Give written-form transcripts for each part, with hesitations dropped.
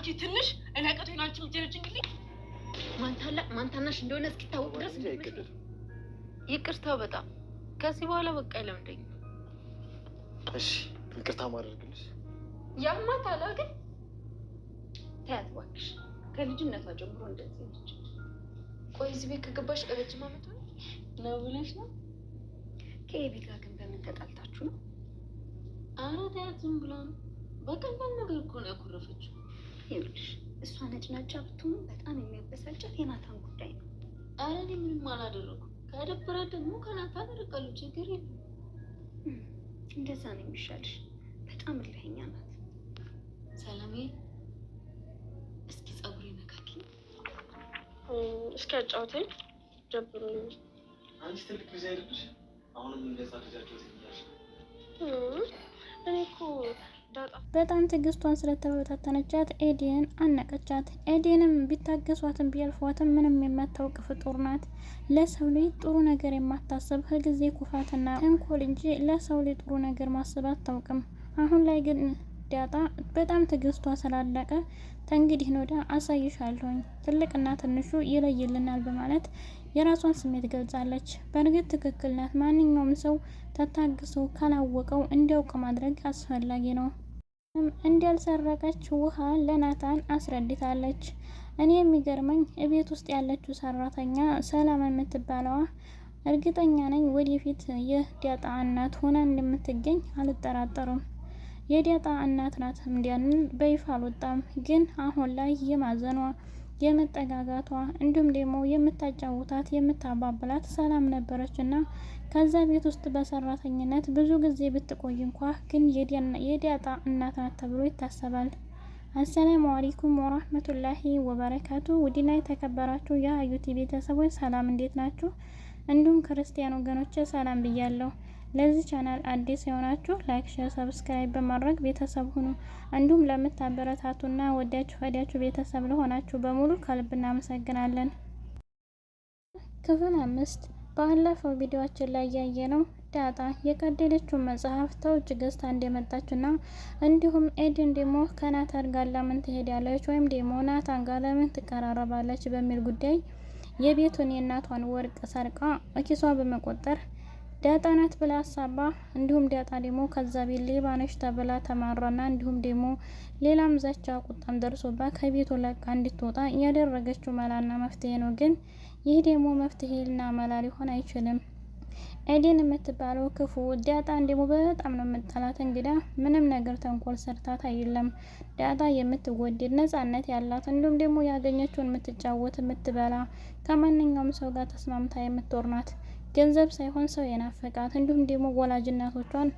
አንቺ ትንሽ እኔ አቀቶኝ አንቺ ምትጀነጅልኝ ማን ታናሽ እንደሆነ እስኪታወቅ ድረስ ይቅርታ በጣም ከዚህ በኋላ በቃ አይለምደኝ። እሺ ይቅርታ ማድረግልሽ ያማታል አይደል? ታያት እባክሽ ከልጅነቷ ጀምሮ እንደዚህ ነች። ቆይ እዚህ ቤት ከገባሽ ረጅም ዓመት ነው ብለሽ ነው? ከኤቢ ጋር ግን በምን ተጣልታችሁ ነው? ኧረ ታያት ዝም ብላ ነው። በቀላል ነገር እኮ ነው ያኮረፈችው። ይኸውልሽ እሷ ነጭናጫ ብትሆን በጣም የሚያበሳጫት የናታን ጉዳይ ነው። ኧረ እኔ ምንም አላደረኩም። ከደበራት ደግሞ ከናታን እርቃለሁ። ችግር የለም። እንደዛ ነው የሚሻልሽ። በጣም እልኸኛ ናት። ሰላሜ እስኪ ጸጉሬ ነካኪኝ። እስኪ አጫውተኝ። ደብሮኝ። አንቺ ትልቅ ጊዜ አይደለሽ? አሁንም እንደዛ ልጃቸው ትይያለሽ? እኔ እኮ በጣም ትዕግስቷን ስለተበታተነቻት ኤዲን አነቀቻት። ኤዲንም ቢታገሷትም ቢያልፏትም ምንም የማታውቅ ፍጡር ናት። ለሰው ልጅ ጥሩ ነገር የማታስብ ሁልጊዜ ኩፋትና ተንኮል እንጂ ለሰው ልጅ ጥሩ ነገር ማሰብ አታውቅም። አሁን ላይ ግን ዳጣ በጣም ትዕግስቷ ስላለቀ ተንግዲህ ኖዳ አሳይሻለሁኝ ትልቅና ትንሹ ይለይልናል በማለት የራሷን ስሜት ገልጻለች። በእርግጥ ትክክል ናት። ማንኛውም ሰው ተታግሰው ካላወቀው እንዲያውቅ ማድረግ አስፈላጊ ነው። እንዳልሰረቀች ውሃ ለናታን አስረድታለች። እኔ የሚገርመኝ እቤት ውስጥ ያለችው ሰራተኛ ሰላም የምትባለዋ እርግጠኛ ነኝ ወደፊት የዳጣ እናት ሆና እንደምትገኝ አልጠራጠርም። የዳጣ እናት ናት እንዲያንል በይፋ አልወጣም፣ ግን አሁን ላይ የማዘኗ የመጠጋጋቷ እንዲሁም ደግሞ የምታጫውታት የምታባብላት ሰላም ነበረች እና ከዛ ቤት ውስጥ በሰራተኝነት ብዙ ጊዜ ብትቆይ እንኳ ግን የዳጣ እናት ናት ተብሎ ይታሰባል። አሰላሙ አለይኩም ወራህመቱላሂ ወበረካቱ። ውድና የተከበራችሁ የሀዩቲ ቤተሰቦች ሰላም እንዴት ናችሁ? እንዲሁም ክርስቲያን ወገኖች ሰላም ብያለሁ። ለዚህ ቻናል አዲስ የሆናችሁ ላይክ፣ ሼር፣ ሰብስክራይብ በማድረግ ቤተሰብ ሁኑ። እንዲሁም ለምታበረታቱና ወዳችሁ ቤተሰብ ለሆናችሁ በሙሉ ከልብ እናመሰግናለን። ክፍል 5 ባለፈው ቪዲዮአችን ላይ ያየነው ዳጣ የቀደደችውን መጽሐፍ ተውጭ ገዝታ እንደመጣችና እንዲሁም ኤድን ደግሞ ከናታን ጋር ለምን ትሄዳለች ወይም ደግሞ ናታን ጋር ለምን ትቀራረባለች በሚል ጉዳይ የቤቱን የእናቷን ወርቅ ሰርቃ ኪሷ በመቆጠር ዳጣ ናት ብላ አሳባ እንዲሁም ዳጣ ደግሞ ከዛ ቤት ሌባ ነሽ ተብላ ተማራና እንዲሁም ደግሞ ሌላም ዛቻ ቁጣም ደርሶባት ከቤቱ ለቃ እንድትወጣ ያደረገችው መላና መፍትሄ ነው። ግን ይህ ደግሞ መፍትሄና መላ ሊሆን አይችልም። ኤዲን የምትባለው ክፉ ዳጣን ደግሞ በጣም ነው የምጠላት። እንግዳ ምንም ነገር ተንኮል ሰርታት አይደለም። ዳጣ የምትወደድ ነጻነት ያላት እንዲሁም ደግሞ ያገኘችውን የምትጫወት የምትበላ ከማንኛውም ሰው ጋር ተስማምታ የምትኖር ናት። ገንዘብ ሳይሆን ሰው የናፈቃት እንዲሁም ደግሞ ወላጅ እናቶቿን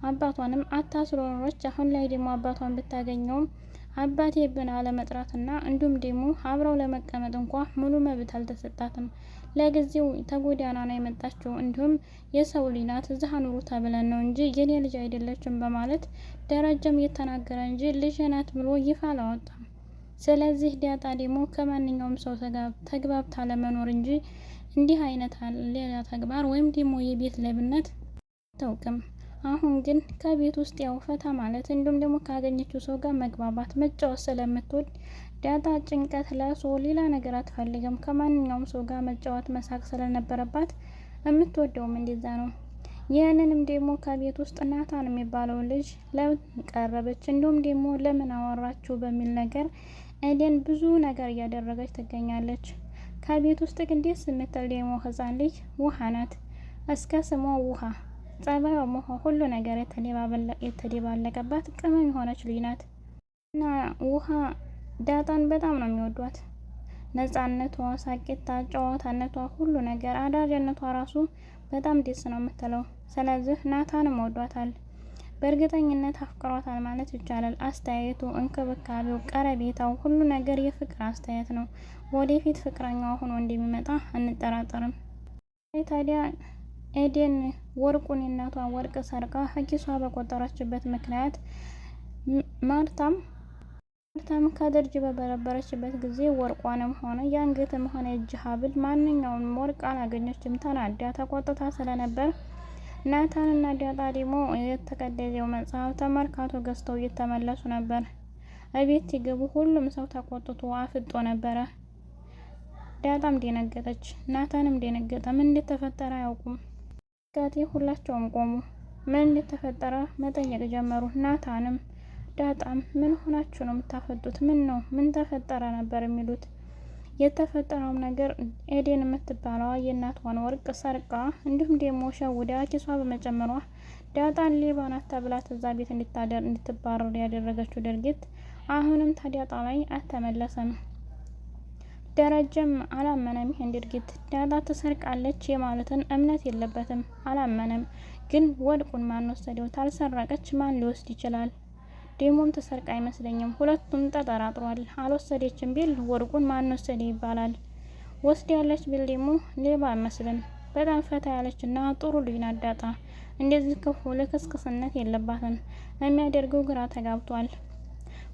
አባቷንም አታስሮኖች። አሁን ላይ ደግሞ አባቷን ብታገኘውም አባቴ ብና ለመጥራትና እንዲሁም ደግሞ አብረው ለመቀመጥ እንኳ ሙሉ መብት አልተሰጣትም። ለጊዜው ተጎዳና ነው የመጣችው። እንዲሁም የሰው ልጅ ናት እዛ ኑሩ ተብለን ነው እንጂ የኔ ልጅ አይደለችም በማለት ደረጃም እየተናገረ እንጂ ልጅ ናት ብሎ ይፋ አላወጣም። ስለዚህ ዳጣ ደግሞ ከማንኛውም ሰው ተግባብታ ለመኖር እንጂ እንዲህ አይነት ሌላ ተግባር ወይም ደግሞ የቤት ሌብነት አታውቅም። አሁን ግን ከቤት ውስጥ ያው ፈታ ማለት እንዲሁም ደግሞ ካገኘችው ሰው ጋር መግባባት መጫወት ስለምትወድ ዳጣ ጭንቀት ለሶ ሌላ ነገር አትፈልግም። ከማንኛውም ሰው ጋር መጫወት መሳቅ ስለነበረባት የምትወደውም እንደዛ ነው። ይህንንም ደግሞ ከቤት ውስጥ ናታን የሚባለው ልጅ ለምን ቀረበች እንዲሁም ደግሞ ለምን አወራችሁ በሚል ነገር ኤደን ብዙ ነገር እያደረገች ትገኛለች። ከቤት ውስጥ ግን ደስ የምትል ደግሞ ህፃን ልጅ ውሃ ናት። እስከ ስሟ ውሃ ጸባዩ ውሃ ሁሉ ነገር የተደባለቀባት ቅመም የሆነች ልጅ ናት እና ውሃ ዳጣን በጣም ነው የሚወዷት። ነፃነቷ፣ ሳቂታ፣ ጨዋታነቷ ሁሉ ነገር አዳጅነቷ ራሱ በጣም ደስ ነው የምትለው። ስለዚህ ናታንም ወዷታል። በእርግጠኝነት አፍቅሯታል ማለት ይቻላል። አስተያየቱ፣ እንክብካቤው፣ ቀረቤታው ሁሉ ነገር የፍቅር አስተያየት ነው። ወደፊት ፍቅረኛዋ ሆኖ እንደሚመጣ አንጠራጠርም። ታዲያ ኤደን ወርቁን የእናቷን ወርቅ ሰርቃ ኪሷ በቆጠረችበት ምክንያት ማርታም ከደርጅ በበረበረችበት ጊዜ ወርቋንም ሆነ የአንገትም ሆነ የእጅ ሀብል ማንኛውንም ወርቅ አላገኘችም። ተናዳ ተቆጥታ ስለነበር ናታንና ዳጣ ደግሞ የተቀደደው መጽሐፍ ተመርካቶ ገዝተው እየተመለሱ ነበር። እቤት ሲገቡ ሁሉም ሰው ተቆጥቶ አፍጦ ነበረ። ዳጣም ደነገጠች፣ ናታንም ደነገጠ። ምን እንደተፈጠረ አያውቁም። ጋቴ ሁላቸውም ቆሙ። ምን እንደተፈጠረ መጠየቅ ጀመሩ። ናታንም ዳጣም ምን ሆናችሁ ነው የምታፈጡት? ምን ነው? ምን ተፈጠረ ነበር የሚሉት። የተፈጠረውም ነገር ኤደን የምትባለዋ የእናቷን ወርቅ ሰርቃ እንዲሁም ደግሞ ሸውዳ ኪሷ በመጨመሯ ዳጣን ሌባ ናት ተብላ እዛ ቤት እንድትባረር ያደረገችው ድርጊት አሁንም ከዳጣ ላይ አልተመለሰም። ደረጀም አላመነም ይሄን ድርጊት። ዳጣ ትሰርቃለች የማለትን እምነት የለበትም፣ አላመነም። ግን ወርቁን ማን ወሰደው? ታልሰረቀች ማን ሊወስድ ይችላል? ደሞም ትሰርቅ አይመስለኝም። ሁለቱም ተጠራጥሯል። አልወሰደችም ቢል ወርቁን ማን ወሰደ ይባላል። ወስዳለች ቢል ደግሞ ሌባ አይመስልም። በጣም ፈታ ያለችና ጥሩ ልጅ ናት ዳጣ። እንደዚህ ክፉ ልክስክስነት የለባትም። የሚያደርገው ግራ ተጋብቷል።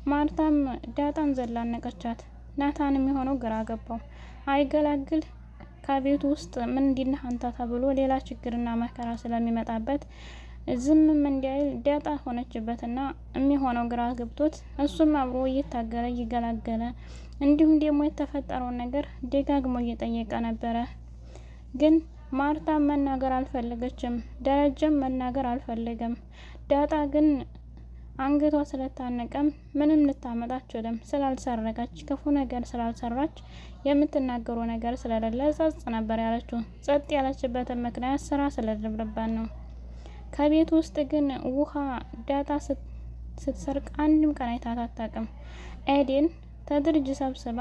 ማርታም ዳጣን ዘላነቀቻት። ናታን የሚሆነው ግራ ገባው። አይገላግል ከቤቱ ውስጥ ምን እንዲነህ አንተ ተብሎ ሌላ ችግርና መከራ ስለሚመጣበት ዝምም እንዲያይል ዳጣ ሆነችበትና የሚሆነው ግራ ገብቶት እሱም አብሮ እየታገለ እየገላገለ እንዲሁም ደግሞ የተፈጠረውን ነገር ደጋግሞ እየጠየቀ ነበረ። ግን ማርታ መናገር አልፈለገችም። ደረጀም መናገር አልፈለገም። ዳጣ ግን አንገቷ ስለታነቀም ምንም ልታመጣ አትችልም። ስላልሰረቀች ክፉ ነገር ስላልሰራች የምትናገረው ነገር ስለሌለ ጸጥ ነበር ያለችው። ጸጥ ያለችበትን ምክንያት ስራ ስለሌለባት ነው። ከቤት ውስጥ ግን ውሃ ዳጣ ስትሰርቅ አንድም ቀን አይታት አታውቅም። ኤደን ተድርጅ ሰብስባ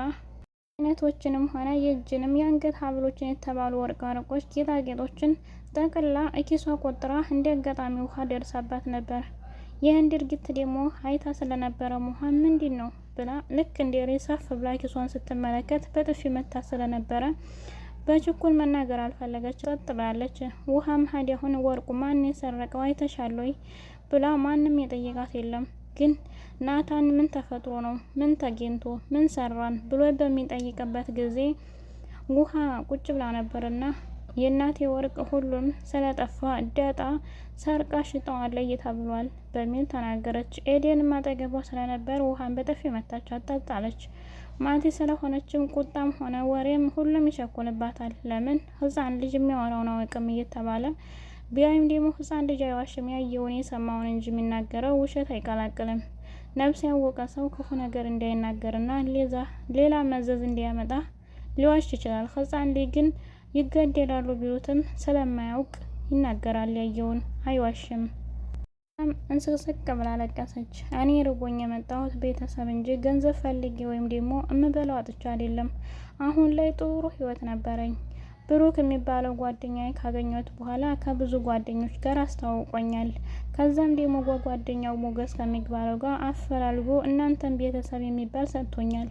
አይነቶችንም ሆነ የእጅንም የአንገት ሀብሎችን የተባሉ ወርቆች ጌጣጌጦችን ጠቅላ እኪሷ ቆጥራ እንደ አጋጣሚ ውሃ ደርሳባት ነበር። ይህን ድርጊት ደግሞ አይታ ስለነበረ ውሃ ምንድን ነው ብላ ልክ እንደ ሬሳፍ ብላ ኪሷን ስትመለከት በጥፊ መታ ስለነበረ በችኩል መናገር አልፈለገች፣ ጸጥ ብላለች። ውሃም ሀዲያሁን ወርቁ ማን የሰረቀው አይተሻል ወይ ብላ ማንም የጠየቃት የለም። ግን ናታን ምን ተፈጥሮ ነው? ምን ተገኝቶ ምን ሰራን ብሎ በሚጠይቅበት ጊዜ ውሃ ቁጭ ብላ ነበርና የእናቴ ወርቅ ሁሉም ስለጠፋ ዳጣ ሰርቃ ሽጠዋለች ተብሏል በሚል ተናገረች። ኤደን ማጠገቧ ስለነበር ውሃን በጥፊ መታቻት፣ ጠጣለች። ማቲ ስለሆነችም ቁጣም ሆነ ወሬም ሁሉም ይቸኩልባታል። ለምን ህፃን ልጅ የሚያወራውን አያውቅም እየተባለ ቢያይም ደግሞ ህፃን ልጅ አይዋሽም፣ ያየውን የሰማውን እንጂ የሚናገረው ውሸት አይቀላቅልም። ነፍስ ያወቀ ሰው ክፉ ነገር እንዳይናገርና ሌላ መዘዝ እንዲያመጣ ሊዋሽ ይችላል። ህፃን ልጅ ግን ይገደላሉ ቢሉትም ስለማያውቅ ይናገራል፣ ያየውን አይዋሽም። እንስቅስቅ ብላ ለቀሰች። እኔ ርቦኝ የመጣሁት ቤተሰብ እንጂ ገንዘብ ፈልጌ ወይም ደግሞ እምበላው አጥቻ አይደለም። አሁን ላይ ጥሩ ህይወት ነበረኝ። ብሩክ የሚባለው ጓደኛዬ ካገኘሁት በኋላ ከብዙ ጓደኞች ጋር አስተዋውቆኛል። ከዛም ደግሞ ጓደኛው ሞገስ ከሚባለው ጋር አፈላልጎ እናንተም ቤተሰብ የሚባል ሰጥቶኛል።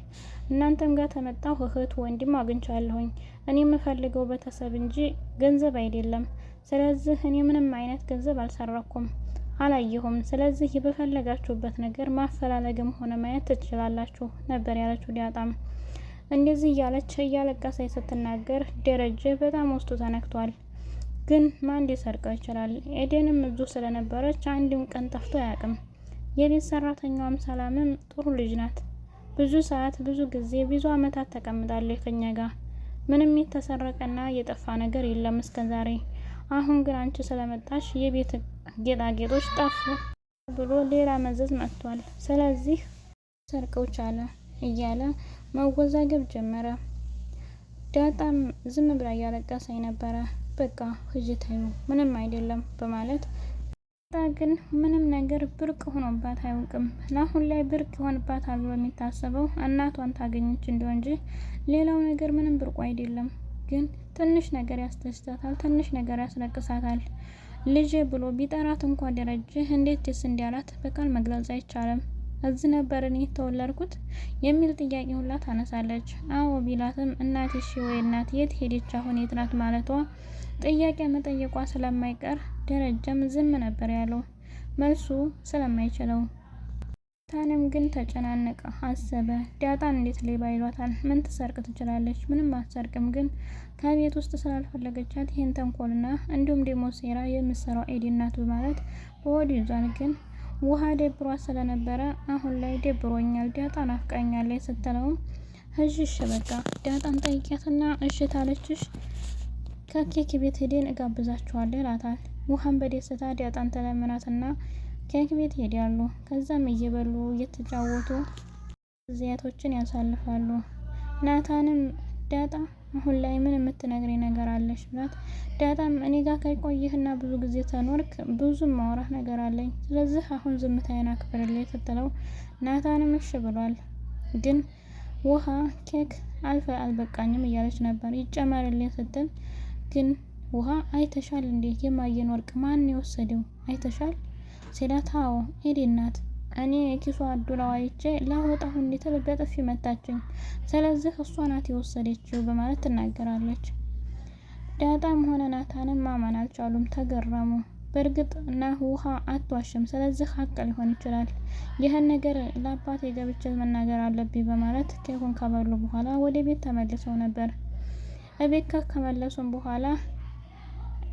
እናንተም ጋር ተመጣሁ እህት ወንድም አግኝቻለሁኝ። እኔ የምፈልገው ቤተሰብ እንጂ ገንዘብ አይደለም። ስለዚህ እኔ ምንም አይነት ገንዘብ አልሰረኩም፣ አላየሁም። ስለዚህ በፈለጋችሁበት ነገር ማፈላለግም ሆነ ማየት ትችላላችሁ ነበር ያለችው ዳጣም። እንደዚህ እያለች እያለቀሰች ስትናገር ደረጀ በጣም ውስጡ ተነክቷል። ግን ማን ሊሰርቀው ይችላል? ኤደንም እዙ ስለነበረች አንድም ቀን ጠፍቶ አያውቅም። የቤት ሰራተኛዋም ሰላምም ጥሩ ልጅ ናት። ብዙ ሰዓት ብዙ ጊዜ ብዙ አመታት ተቀምጣለች ከኛ ጋር። ምንም የተሰረቀና የጠፋ ነገር የለም እስከዛሬ። አሁን ግን አንቺ ስለመጣሽ የቤት ጌጣጌጦች ጠፉ ብሎ ሌላ መዘዝ መጥቷል። ስለዚህ ሰርቀው ቻለ እያለ መወዛገብ ጀመረ። ዳጣም ዝም ብላ እያለቀሰኝ ነበረ። በቃ ህጅታዩ ምንም አይደለም በማለት ዳጣ ግን ምንም ነገር ብርቅ ሆኖባት አያውቅም። ለአሁን ላይ ብርቅ ይሆንባታል ብሎ የሚታሰበው እናቷን ታገኘች እንደሆነ እንጂ ሌላው ነገር ምንም ብርቁ አይደለም። ግን ትንሽ ነገር ያስደስታታል፣ ትንሽ ነገር ያስለቅሳታል። ልጄ ብሎ ቢጠራት እንኳ ደረጀ እንዴት ደስ እንዲያላት በቃል መግለጽ አይቻልም። እዚህ ነበር እኔ የተወለድኩት የሚል ጥያቄ ሁላ ታነሳለች። አዎ ቢላትም እናቴ እሺ ወይ እናት የት ሄደች አሁን የት ናት ማለቷ ጥያቄ መጠየቋ ስለማይቀር ደረጀም ዝም ነበር ያለው መልሱ ስለማይችለው። ታንም ግን ተጨናነቀ፣ አሰበ። ዳጣን እንዴት ሌባ ይሏታል? ምን ትሰርቅ ትችላለች? ምንም አትሰርቅም። ግን ከቤት ውስጥ ስላልፈለገቻት ይህን ተንኮልና እንዲሁም ደግሞ ሴራ የምትሰራው ኤደን ናት በማለት በወድ ይዟል። ግን ውሃ ደብሯት ስለነበረ አሁን ላይ ደብሮኛል ዳጣ ናፍቃኛለች ስትለውም እሺ በቃ ዳጣን ጠይቂያትና እሺ ታለችሽ ከኬክ ቤት ሄደን እጋብዛችኋለሁ ይላታል። ውሃን በደስታ ዳጣን ተለምናትና ኬክ ቤት ሄዳሉ። ከዛም እየበሉ እየተጫወቱ ጊዜያቶችን ያሳልፋሉ። ናታንም ዳጣ አሁን ላይ ምን የምትነግሪ ነገር አለሽ ብላት፣ ዳጣም እኔ ጋር ከቆየህና ብዙ ጊዜ ተኖርክ ብዙ ማውራት ነገር አለኝ፣ ስለዚህ አሁን ዝምታዬን አክብርልኝ ስትለው ናታንም እሺ ብሏል። ግን ውሃ ኬክ አልበቃኝም እያለች ነበር። ይጨመርልኝ ስትል ግን ውሃ አይተሻል እንዴ የማየን ወርቅ ማን የወሰደው አይተሻል ሲላት፣ አዎ ኤደን ናት፣ እኔ የኪሷ አዱላዋ አይቼ ላወጣሁ እንዴት በጥፊ መታችኝ፣ ስለዚህ እሷ ናት የወሰደችው በማለት ትናገራለች። ዳጣም ሆነ ናታንም ማመን አልቻሉም፣ ተገረሙ። በእርግጥ ውሃ አትዋሽም፣ ስለዚህ ሀቅ ሊሆን ይችላል፣ ይህን ነገር ለአባቴ ገብቼ መናገር አለብኝ በማለት ኬኩን ከበሉ በኋላ ወደ ቤት ተመልሰው ነበር። እቤት ከመለሱም በኋላ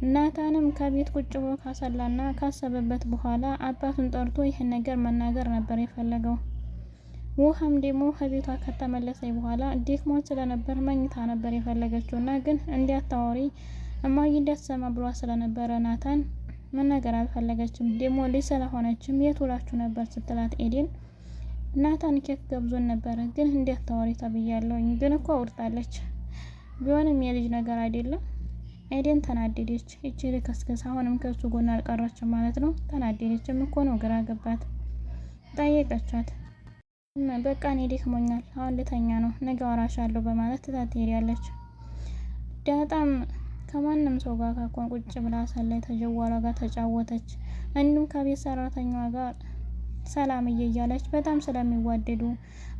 ናታንም ከቤት ቁጭ ብሎ ካሰላና ካሰበበት በኋላ አባቱን ጠርቶ ይህን ነገር መናገር ነበር የፈለገው። ውሃም ደግሞ ከቤቷ ከተመለሰ በኋላ ደክሞን ስለነበር መኝታ ነበር የፈለገችውና ግን እንዲያታወሪ እማዬ እንዳትሰማ ብሏ ስለነበረ ናታን መናገር አልፈለገችም። ደግሞ ልጅ ስለሆነችም የት ውላችሁ ነበር ስትላት ኤደን ናታን ኬክ ገብዞን ነበረ ግን እንዲያታወሪ ተብያለሁኝ፣ ግን እኮ አውርታለች፣ ቢሆንም የልጅ ነገር አይደለም። ኤደን ተናደደች። እቺ ልከስከስ አሁንም ከሱ ጎን አልቀረችም ማለት ነው። ተናደደችም እኮ ነው፣ ግራ ገባት። ጠየቀቻት። በቃ እኔ ደክሞኛል አሁን ልተኛ ነው፣ ነገ አወራሻለሁ በማለት ትታት ትሄዳለች። ዳጣም ከማንም ሰው ጋር ካኮን ቁጭ ብላ ሳላይ ተጀዋሏ ጋር ተጫወተች። እንዲሁም ከቤት ሰራተኛዋ ጋር ሰላምዬ እያለች በጣም ስለሚዋደዱ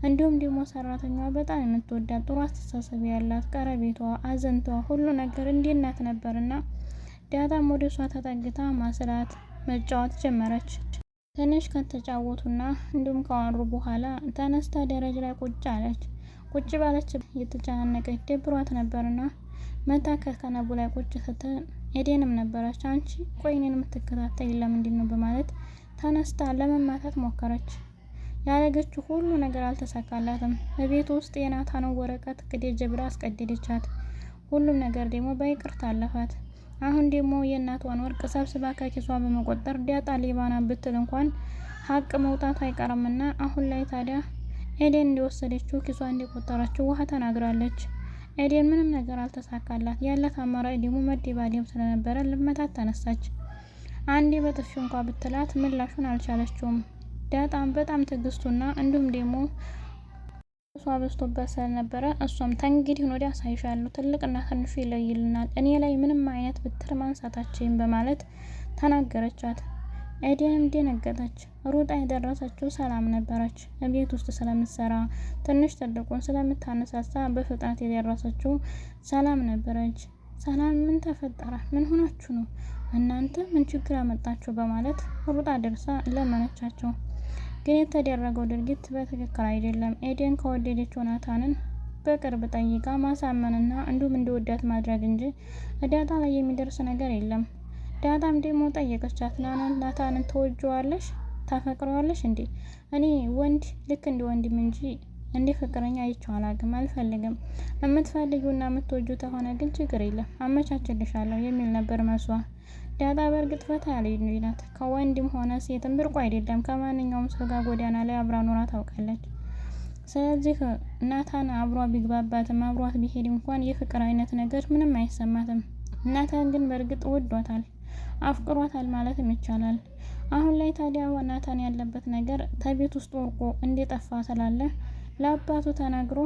እንዲሁም ደግሞ ሰራተኛዋ በጣም የምትወዳት ጥሩ አስተሳሰብ ያላት ቀረቤቷ፣ አዘንቷ ሁሉ ነገር እንደ እናት ነበርና ዳጣም ወደ እሷ ተጠግታ ማስላት መጫወት ጀመረች። ትንሽ ከተጫወቱና እንዲሁም ካወሩ በኋላ ተነስታ ደረጃ ላይ ቁጭ አለች። ቁጭ ባለች የተጨናነቀች ደብሯት ነበርና መታ ከከነቡ ላይ ቁጭ ስትል ኤደንም ነበረች። አንቺ ቆይ እኔን የምትከታተይ ለምንድን ነው በማለት ተነስታ ለመማታት ሞከረች። ያደረገችው ሁሉ ነገር አልተሳካላትም። በቤት ውስጥ የናታንን ወረቀት ቅደጅ ብላ አስቀደደቻት። ሁሉም ነገር ደግሞ በይቅርታ አለፋት። አሁን ደግሞ የእናቷን ወርቅ ሰብስባ ከኪሷ በመቆጠር ዳጣ ሌባና ብትል እንኳን ሀቅ መውጣቱ አይቀርምና አሁን ላይ ታዲያ ኤደን እንደወሰደችው ኪሷ እንደቆጠረችው ውሃ ተናግራለች። ኤደን ምንም ነገር አልተሳካላት። ያላት አማራጭ ደግሞ መደባደብ ስለነበረ ልመታት ተነሳች። አንዴ በጥፊ እንኳ ብትላት ምላሹን አልቻለችውም። ዳጣም በጣም ትዕግስቱና እንዲሁም ደግሞ እሷ በዝቶበት ስለነበረ እሷም ተንግዲህ ወዲያ ሳይሻለሁ ትልቅና ትንሹ ይለይልናል፣ እኔ ላይ ምንም አይነት ብትር ማንሳታችን በማለት ተናገረቻት። ኤደንም ደነገጠች። ሩጣ የደረሰችው ሰላም ነበረች። ቤት ውስጥ ስለምትሰራ ትንሽ ትልቁን ስለምታነሳሳ በፍጥነት የደረሰችው ሰላም ነበረች። ሰላም ምን ተፈጠረ? ምን ሆናችሁ ነው? እናንተ ምን ችግር አመጣችሁ? በማለት ሩጣ ደርሳ ለመነቻቸው። ግን የተደረገው ድርጊት በትክክል አይደለም። ኤደን ከወደደችው ናታንን በቅርብ ጠይቃ ማሳመንና እንዲሁም እንዲወዳት ማድረግ እንጂ ዳጣ ላይ የሚደርስ ነገር የለም። ዳጣም ደግሞ ጠየቀቻት። ናታንን ትወጂዋለሽ? ታፈቅረዋለሽ እንዴ? እኔ ወንድ ልክ እንደ ወንድም እንጂ እንደ ፍቅረኛ አይቼው አላውቅም፣ አልፈልግም። የምትፈልጊውና የምትወጁ ከሆነ ግን ችግር የለም አመቻችልሻለሁ የሚል ነበር መስዋ። ዳጣ በእርግጥ ፈታ ያለ ናት። ከወንድም ሆነ ሴትም ብርቁ አይደለም። ከማንኛውም ሰው ጋር ጎዳና ላይ አብራ ኖራ ታውቃለች። ስለዚህ ናታን አብሯ ቢግባባትም አብሯት ቢሄድ እንኳን የፍቅር አይነት ነገር ምንም አይሰማትም። ናታን ግን በእርግጥ ወዷታል፣ አፍቅሯታል ማለትም ይቻላል። አሁን ላይ ታዲያ ናታን ያለበት ነገር ከቤት ውስጥ ወርቆ እንደጠፋ ስላለ ለአባቱ ተናግሮ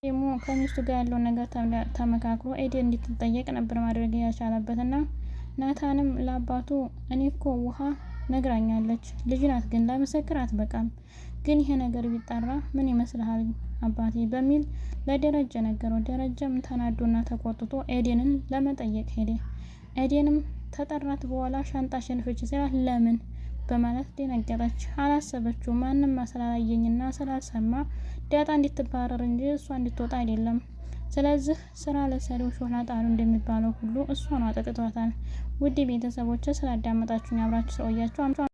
ደግሞ ከሚስቱ ጋር ያለውን ነገር ተመካክሮ ኤደን እንድትጠየቅ ነበር ማድረግ ያቻለበትና ናታንም ለአባቱ እኔ እኮ ውሃ ነግራኛለች፣ ልጅ ናት ግን ለምስክር አትበቃም፣ ግን ይሄ ነገር ቢጣራ ምን ይመስልሃል አባቴ በሚል ለደረጀ ነገረው። ደረጀም ተናዶና ተቆጥቶ ኤደንን ለመጠየቅ ሄደ። ኤደንም ተጠራት በኋላ ሻንጣሽን ፍቺ ሲላት ለምን በማለት ደነገጠች። አላሰበችው። ማንም ስላላየኝና ስላልሰማ ዳጣ እንድትባረር እንጂ እሷ እንድትወጣ አይደለም። ስለዚህ ስራ ለሰሪው ሾላ ጣሉ እንደሚባለው ሁሉ እሷን አጠቅቷታል። ውድ ቤተሰቦች ስላዳመጣችሁኝ አብራችሁ ስለቆያችሁ